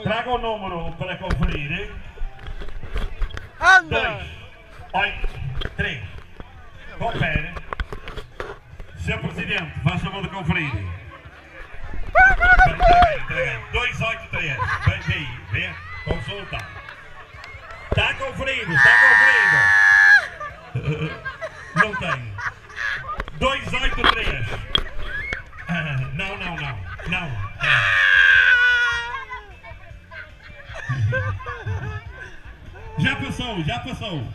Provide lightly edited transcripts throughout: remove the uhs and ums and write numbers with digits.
Traga o número para conferir. Anda! 2, 8, 3. Confere. Sr. Presidente, faz favor de conferir. Entreguei. 283. Vê? Consulta. Está conferido, Não tenho. 283. Não. Já passou.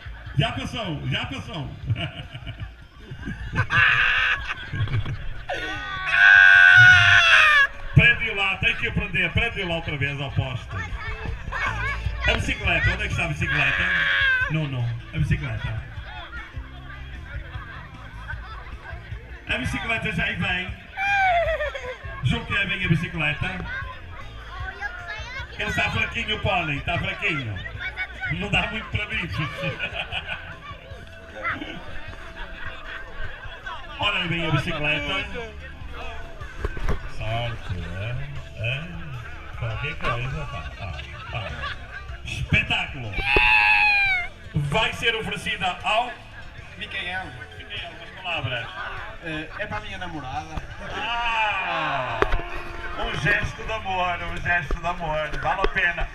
Prende-o lá, tem que o prender. Prende-o lá outra vez ao poste. A bicicleta, onde é que está a bicicleta? Não. A bicicleta. A bicicleta já aí vem. Julgo que vem a bicicleta. Ele está fraquinho, o pônei, está fraquinho. Não dá muito para bichos. Olha aí vem a bicicleta. Sorte, qualquer coisa, pá. Espetáculo. Vai ser oferecida ao Micael, umas palavras. é para a minha namorada. Um gesto de amor, vale a pena.